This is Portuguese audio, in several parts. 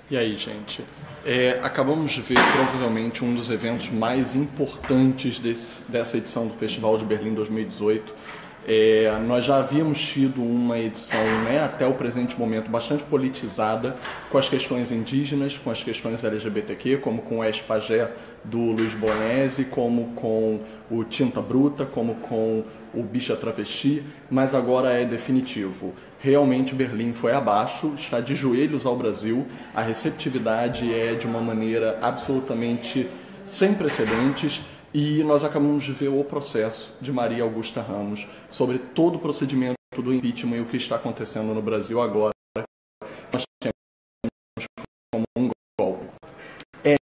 E aí, gente? Acabamos de ver provavelmente um dos eventos mais importantes dessa edição do Festival de Berlim 2018. Nós já havíamos tido uma edição, né, até o presente momento, bastante politizada com as questões indígenas, com as questões LGBTQ, como com o Espagé do Luiz Bonesi, como com o Tinta Bruta, como com o Bicha Travesti, mas agora é definitivo. Realmente Berlim foi abaixo, está de joelhos ao Brasil, a receptividade é de uma maneira absolutamente sem precedentes. E nós acabamos de ver o processo de Maria Augusta Ramos sobre todo o procedimento do impeachment e o que está acontecendo no Brasil agora. Nós temos como um golpe.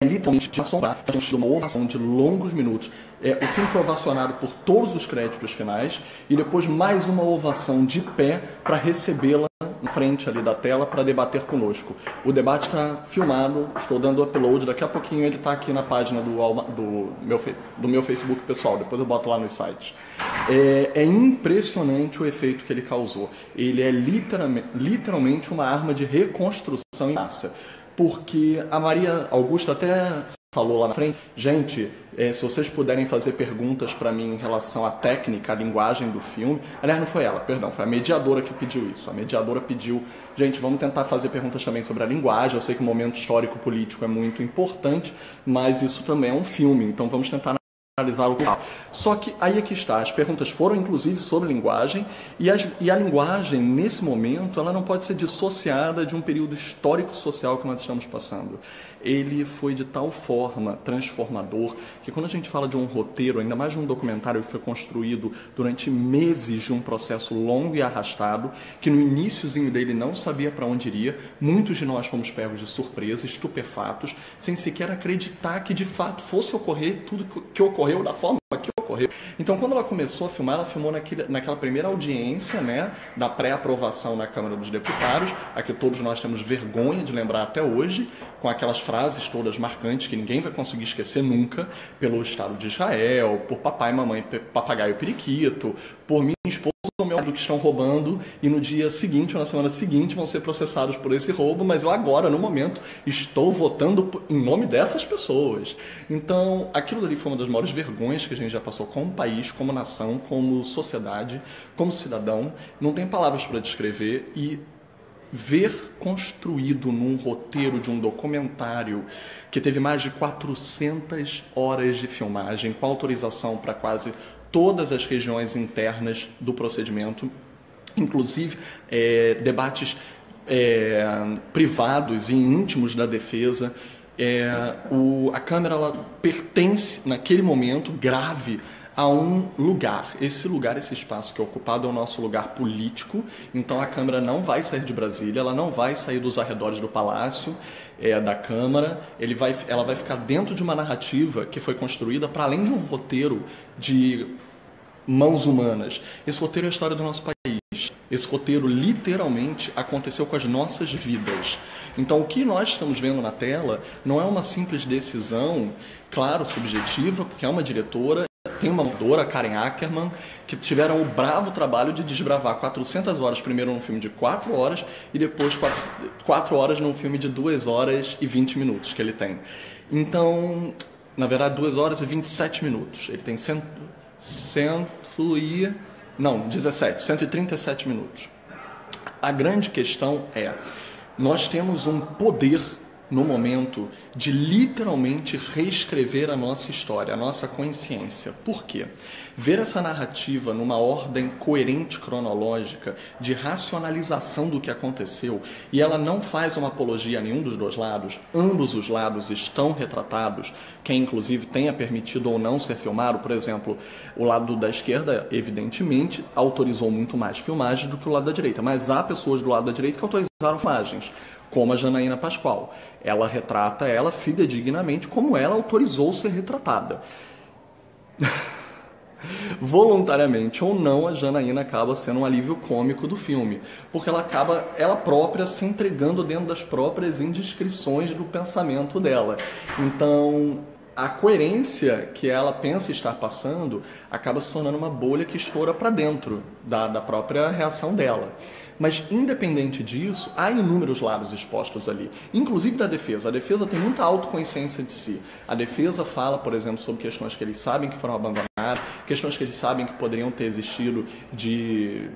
Literalmente de assombrar, a gente deu uma ovação de longos minutos. O filme foi ovacionado por todos os créditos finais e depois mais uma ovação de pé para recebê-la na frente ali da tela para debater conosco. O debate está filmado, estou dando upload, daqui a pouquinho ele está aqui na página do meu Facebook pessoal, depois eu boto lá nos sites. É impressionante o efeito que ele causou. Ele é literalmente uma arma de reconstrução em massa. Porque a Maria Augusta até falou lá na frente, gente, se vocês puderem fazer perguntas para mim em relação à técnica, à linguagem do filme. Aliás, não foi ela, perdão, foi a mediadora que pediu isso. A mediadora pediu, gente, vamos tentar fazer perguntas também sobre a linguagem. Eu sei que o momento histórico-político é muito importante, mas isso também é um filme, então vamos tentar analisá-lo. Só que aí é que está, as perguntas foram inclusive sobre linguagem e a linguagem, nesse momento, ela não pode ser dissociada de um período histórico-social que nós estamos passando. Ele foi de tal forma transformador que quando a gente fala de um roteiro, ainda mais de um documentário que foi construído durante meses de um processo longo e arrastado, que no iniciozinho dele não sabia para onde iria, muitos de nós fomos pegos de surpresa, estupefatos, sem sequer acreditar que de fato fosse ocorrer tudo que ocorreu da forma que ocorreu. Então, quando ela começou a filmar, ela filmou naquela primeira audiência, né, da pré-aprovação na Câmara dos Deputados, a que todos nós temos vergonha de lembrar até hoje, com aquelas frases todas marcantes que ninguém vai conseguir esquecer nunca, pelo Estado de Israel, por papai, mamãe, papagaio, periquito, por minha esposa ou meu marido que estão roubando e no dia seguinte ou na semana seguinte vão ser processados por esse roubo, mas eu agora, no momento, estou votando em nome dessas pessoas. Então, aquilo dali foi uma das maiores vergonhas que a gente já passou como país, como nação, como sociedade, como cidadão. Não tem palavras para descrever e ver construído num roteiro de um documentário que teve mais de 400 horas de filmagem, com autorização para quase todas as regiões internas do procedimento, inclusive debates privados e íntimos da defesa. A Câmara ela pertence, naquele momento grave, a um lugar. Esse espaço que é ocupado é o nosso lugar político, então a Câmara não vai sair de Brasília, ela não vai sair dos arredores do Palácio da Câmara, ela vai ficar dentro de uma narrativa que foi construída para além de um roteiro de mãos humanas. Esse roteiro é a história do nosso país. Esse roteiro literalmente aconteceu com as nossas vidas. Então o que nós estamos vendo na tela não é uma simples decisão, claro, subjetiva, porque é uma diretora, tem uma autora, Karen Ackerman, que tiveram o bravo trabalho de desbravar 400 horas, primeiro num filme de 4 horas e depois 4 horas num filme de 2 horas e 20 minutos que ele tem. Então, na verdade, 2 horas e 27 minutos. Ele tem 137 minutos. A grande questão é, nós temos um poder no momento de literalmente reescrever a nossa história, a nossa consciência. Por quê? Ver essa narrativa numa ordem coerente cronológica, de racionalização do que aconteceu, e ela não faz uma apologia a nenhum dos dois lados, ambos os lados estão retratados, quem inclusive tenha permitido ou não ser filmado, por exemplo, o lado da esquerda, evidentemente, autorizou muito mais filmagens do que o lado da direita, mas há pessoas do lado da direita que autorizaram filmagens, como a Janaína Pascoal. Ela retrata ela fidedignamente como ela autorizou ser retratada. Voluntariamente ou não, a Janaína acaba sendo um alívio cômico do filme, porque ela acaba, ela própria, se entregando dentro das próprias indiscrições do pensamento dela. Então, a coerência que ela pensa estar passando acaba se tornando uma bolha que estoura para dentro da própria reação dela. Mas, independente disso, há inúmeros lados expostos ali, inclusive da defesa. A defesa tem muita autoconsciência de si. A defesa fala, por exemplo, sobre questões que eles sabem que foram abandonadas, questões que eles sabem que poderiam ter existido de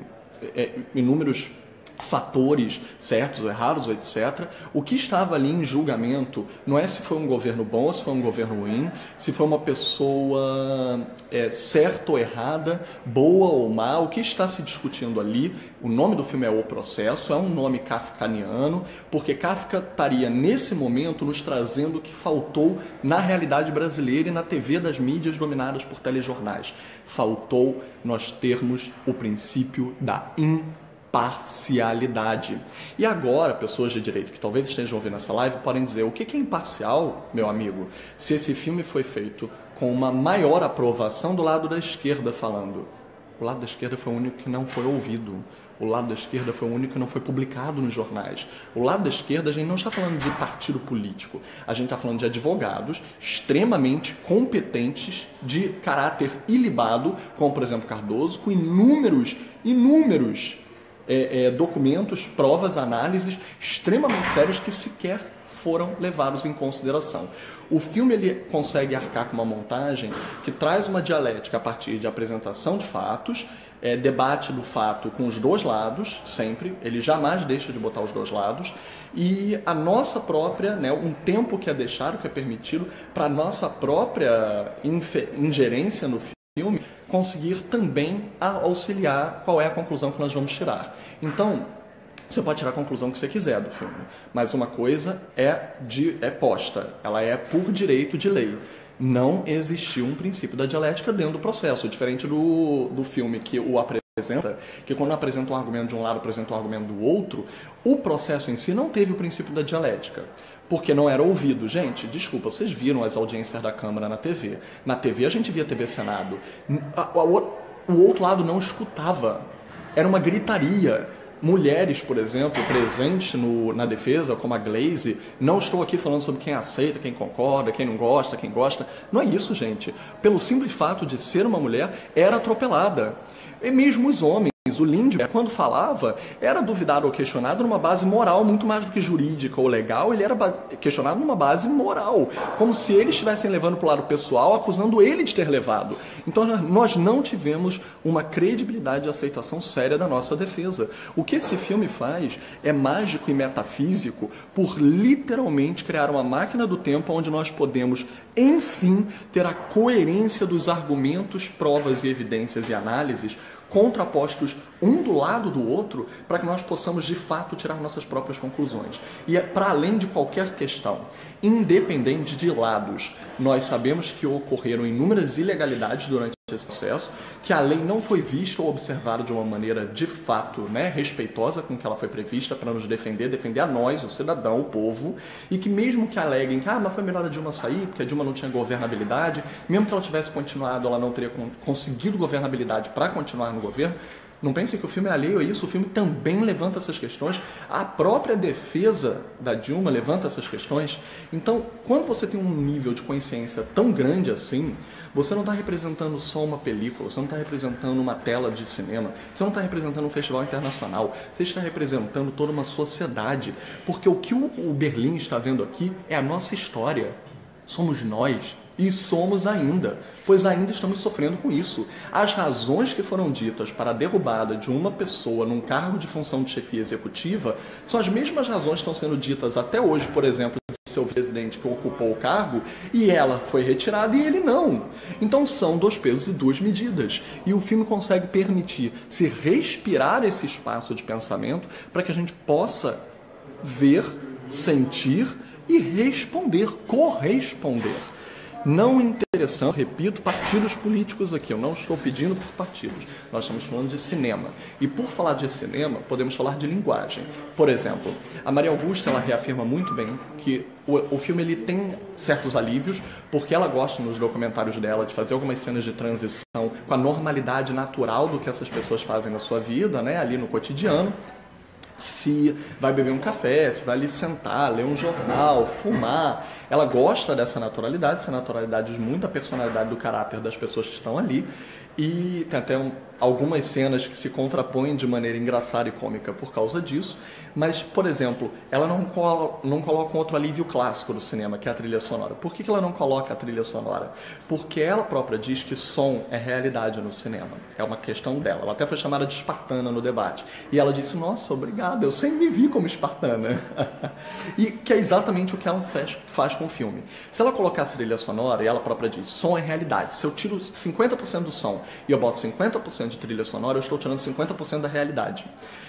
inúmeros fatores certos ou errados, etc. O que estava ali em julgamento não é se foi um governo bom ou se foi um governo ruim, se foi uma pessoa certa ou errada, boa ou má. O que está se discutindo ali, o nome do filme é O Processo, é um nome kafkaniano, porque Kafka estaria nesse momento nos trazendo o que faltou na realidade brasileira e na TV das mídias dominadas por telejornais. Faltou nós termos o princípio da imparcialidade. E agora, pessoas de direito que talvez estejam ouvindo essa live podem dizer: o que é imparcial, meu amigo, se esse filme foi feito com uma maior aprovação do lado da esquerda falando? O lado da esquerda foi o único que não foi ouvido. O lado da esquerda foi o único que não foi publicado nos jornais. O lado da esquerda, a gente não está falando de partido político. A gente está falando de advogados extremamente competentes, de caráter ilibado, como, por exemplo, Cardoso, com inúmeros documentos, provas, análises extremamente sérias que sequer foram levados em consideração. O filme ele consegue arcar com uma montagem que traz uma dialética a partir de apresentação de fatos, debate do fato com os dois lados, sempre, ele jamais deixa de botar os dois lados, e a nossa própria, um tempo que é deixado, que é permitido, para a nossa própria ingerência no filme, conseguir também auxiliar qual é a conclusão que nós vamos tirar. Então, você pode tirar a conclusão que você quiser do filme, mas uma coisa é posta, ela é por direito de lei. Não existiu um princípio da dialética dentro do processo, diferente do filme que o apresenta, que quando apresenta um argumento de um lado, apresenta um argumento do outro, o processo em si não teve o princípio da dialética. Porque não era ouvido. Gente, desculpa, vocês viram as audiências da Câmara na TV. Na TV a gente via TV Senado. O outro lado não escutava. Era uma gritaria. Mulheres, por exemplo, presentes na defesa, como a Glaze, não estou aqui falando sobre quem aceita, quem concorda, quem não gosta, quem gosta. Não é isso, gente. Pelo simples fato de ser uma mulher, era atropelada. E mesmo os homens. O Lindbergh, quando falava, era duvidado ou questionado numa base moral, muito mais do que jurídica ou legal, ele era questionado numa base moral, como se eles estivessem levando para o lado pessoal, acusando ele de ter levado. Então nós não tivemos uma credibilidade de aceitação séria da nossa defesa. O que esse filme faz é mágico e metafísico por literalmente criar uma máquina do tempo onde nós podemos, enfim, ter a coerência dos argumentos, provas e evidências e análises contrapostos um do lado do outro, para que nós possamos de fato tirar nossas próprias conclusões. E para além de qualquer questão, independente de lados, nós sabemos que ocorreram inúmeras ilegalidades durante esse processo, que a lei não foi vista ou observada de uma maneira de fato respeitosa com que ela foi prevista para nos defender a nós, o cidadão, o povo, e que mesmo que aleguem que mas foi melhor a Dilma sair, porque a Dilma não tinha governabilidade, mesmo que ela tivesse continuado, ela não teria conseguido governabilidade para continuar no governo. Não pensem que o filme é alheio a isso, o filme também levanta essas questões, a própria defesa da Dilma levanta essas questões. Então, quando você tem um nível de consciência tão grande assim, você não está representando só uma película, você não está representando uma tela de cinema, você não está representando um festival internacional, você está representando toda uma sociedade, porque o que o Berlim está vendo aqui é a nossa história, somos nós. E somos ainda, pois ainda estamos sofrendo com isso. As razões que foram ditas para a derrubada de uma pessoa num cargo de função de chefia executiva são as mesmas razões que estão sendo ditas até hoje, por exemplo, de seu presidente que ocupou o cargo e ela foi retirada e ele não. Então são dois pesos e duas medidas. E o filme consegue permitir se respirar esse espaço de pensamento para que a gente possa ver, sentir e responder, corresponder. Não interessam, repito, partidos políticos aqui. Eu não estou pedindo por partidos. Nós estamos falando de cinema. E por falar de cinema, podemos falar de linguagem. Por exemplo, a Maria Augusta ela reafirma muito bem que o filme ele tem certos alívios, porque ela gosta nos documentários dela de fazer algumas cenas de transição com a normalidade natural do que essas pessoas fazem na sua vida, ali no cotidiano. Se vai beber um café, se vai ali sentar, ler um jornal, fumar. Ela gosta dessa naturalidade, essa naturalidade diz muito a personalidade do caráter das pessoas que estão ali. E tem até algumas cenas que se contrapõem de maneira engraçada e cômica por causa disso, mas, por exemplo, ela não coloca um outro alívio clássico do cinema, que é a trilha sonora. Por que ela não coloca a trilha sonora? Porque ela própria diz que som é realidade no cinema. É uma questão dela. Ela até foi chamada de espartana no debate. E ela disse, nossa, obrigada, eu sempre me vi como espartana. E que é exatamente o que ela faz com o filme. Se ela colocasse trilha sonora, e ela própria diz, som é realidade. Se eu tiro 50% do som e eu boto 50% de trilha sonora, eu estou tirando 50% da realidade.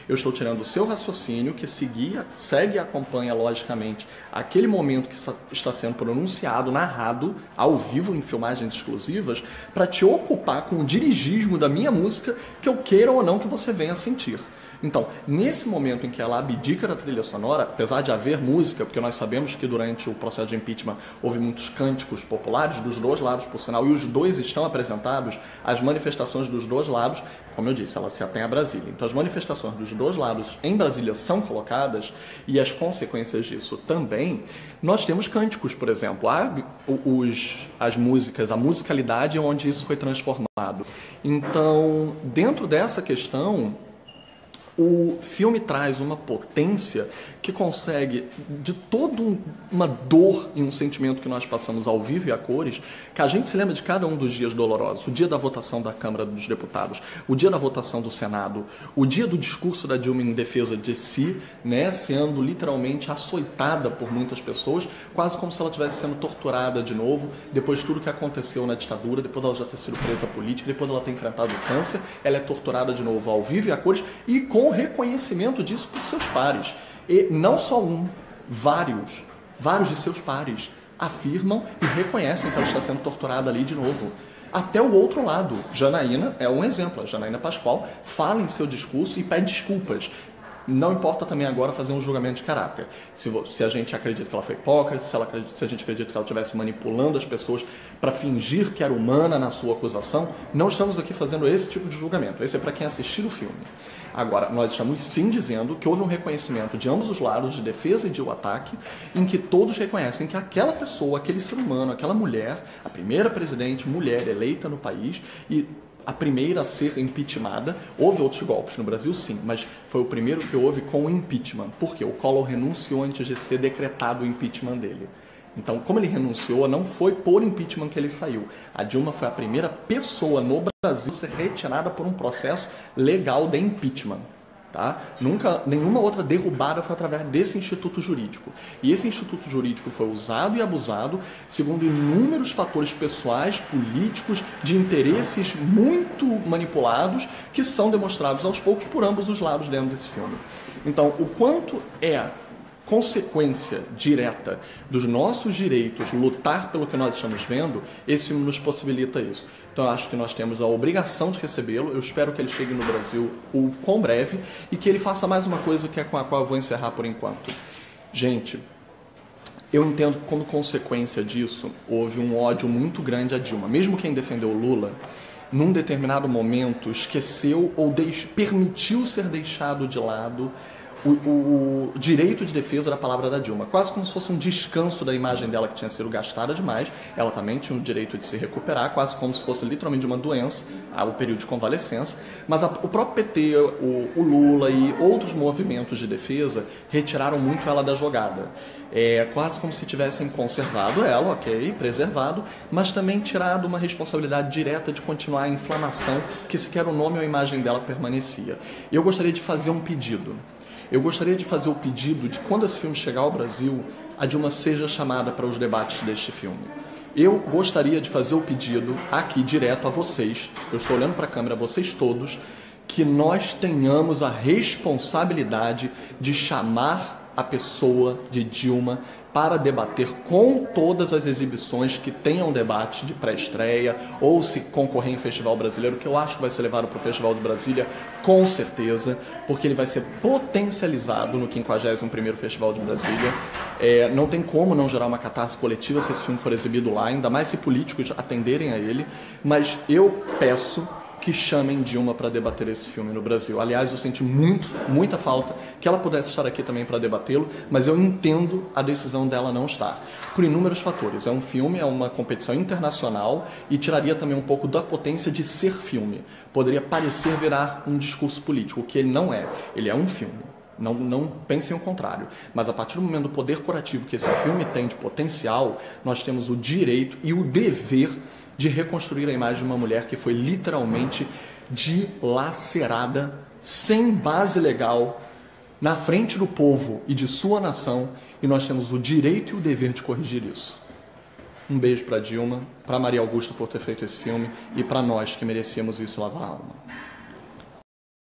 Eu estou tirando o seu raciocínio, que segue e acompanha, logicamente, aquele momento que está sendo pronunciado, narrado, ao vivo, em filmagens exclusivas, para te ocupar com o dirigismo da minha música, que eu queira ou não que você venha sentir. Então, nesse momento em que ela abdica da trilha sonora, apesar de haver música, porque nós sabemos que durante o processo de impeachment houve muitos cânticos populares dos dois lados, por sinal, e os dois estão apresentados, as manifestações dos dois lados, como eu disse, ela se atém a Brasília. Então, as manifestações dos dois lados em Brasília são colocadas, e as consequências disso também. Nós temos cânticos, por exemplo, as músicas, a musicalidade onde isso foi transformado. Então, dentro dessa questão, o filme traz uma potência que consegue, de toda uma dor e um sentimento que nós passamos ao vivo e a cores, que a gente se lembra de cada um dos dias dolorosos. O dia da votação da Câmara dos Deputados, o dia da votação do Senado, o dia do discurso da Dilma em defesa de si, né, sendo literalmente açoitada por muitas pessoas, quase como se ela estivesse sendo torturada de novo, depois de tudo que aconteceu na ditadura, depois dela já ter sido presa política, depois dela ter enfrentado o câncer, ela é torturada de novo ao vivo e a cores, e com o reconhecimento disso por seus pares. E não só um, vários de seus pares afirmam e reconhecem que ela está sendo torturada ali de novo. Até o outro lado, Janaína é um exemplo. A Janaína Pascoal fala em seu discurso e pede desculpas. Não importa também agora fazer um julgamento de caráter. Se a gente acredita que ela foi hipócrita, se a gente acredita que ela estivesse manipulando as pessoas para fingir que era humana na sua acusação, não estamos aqui fazendo esse tipo de julgamento. Esse é para quem assistir o filme. Agora, nós estamos sim dizendo que houve um reconhecimento de ambos os lados, de defesa e de ataque, em que todos reconhecem que aquela pessoa, aquele ser humano, aquela mulher, a primeira presidente mulher eleita no país e a primeira a ser impeachmentada. Houve outros golpes no Brasil, sim, mas foi o primeiro que houve com o impeachment. Por quê? O Collor renunciou antes de ser decretado o impeachment dele. Então, como ele renunciou, não foi por impeachment que ele saiu. A Dilma foi a primeira pessoa no Brasil a ser retirada por um processo legal de impeachment. Tá? Nenhuma outra derrubada foi através desse instituto jurídico. E esse instituto jurídico foi usado e abusado segundo inúmeros fatores pessoais, políticos, de interesses muito manipulados, que são demonstrados aos poucos por ambos os lados dentro desse filme. Então, o quanto é consequência direta dos nossos direitos lutar pelo que nós estamos vendo, esse filme nos possibilita isso. Então eu acho que nós temos a obrigação de recebê-lo. Eu espero que ele chegue no Brasil o quão breve e que ele faça mais uma coisa que é com a qual eu vou encerrar por enquanto. Gente, eu entendo que como consequência disso houve um ódio muito grande a Dilma. Mesmo quem defendeu o Lula, num determinado momento esqueceu ou permitiu ser deixado de lado o direito de defesa da palavra da Dilma, quase como se fosse um descanso da imagem dela que tinha sido gastada demais. Ela também tinha o direito de se recuperar, quase como se fosse literalmente uma doença, o período de convalescença. Mas o próprio PT, o Lula e outros movimentos de defesa retiraram muito ela da jogada. É quase como se tivessem conservado ela, ok, preservado, mas também tirado uma responsabilidade direta de continuar a inflamação que sequer o nome ou a imagem dela permanecia. Eu gostaria de fazer um pedido. Eu gostaria de fazer o pedido de, quando esse filme chegar ao Brasil, a Dilma seja chamada para os debates deste filme. Eu gostaria de fazer o pedido aqui direto a vocês, eu estou olhando para a câmera, vocês todos, que nós tenhamos a responsabilidade de chamar a pessoa de Dilma para debater com todas as exibições que tenham debate de pré-estreia, ou se concorrer em Festival Brasileiro, que eu acho que vai ser levado para o Festival de Brasília, com certeza, porque ele vai ser potencializado no 51º Festival de Brasília. Não tem como não gerar uma catarse coletiva se esse filme for exibido lá, ainda mais se políticos atenderem a ele, mas eu peço que chamem Dilma para debater esse filme no Brasil. Aliás, eu senti muita falta que ela pudesse estar aqui também para debatê-lo, mas eu entendo a decisão dela não estar, por inúmeros fatores. É um filme, é uma competição internacional e tiraria também um pouco da potência de ser filme. Poderia parecer virar um discurso político, o que ele não é. Ele é um filme. Não pensem o contrário. Mas a partir do momento do poder curativo que esse filme tem de potencial, nós temos o direito e o dever de reconstruir a imagem de uma mulher que foi literalmente dilacerada, sem base legal, na frente do povo e de sua nação, e nós temos o direito e o dever de corrigir isso. Um beijo para Dilma, para Maria Augusta por ter feito esse filme, e para nós que merecemos isso lavar a alma.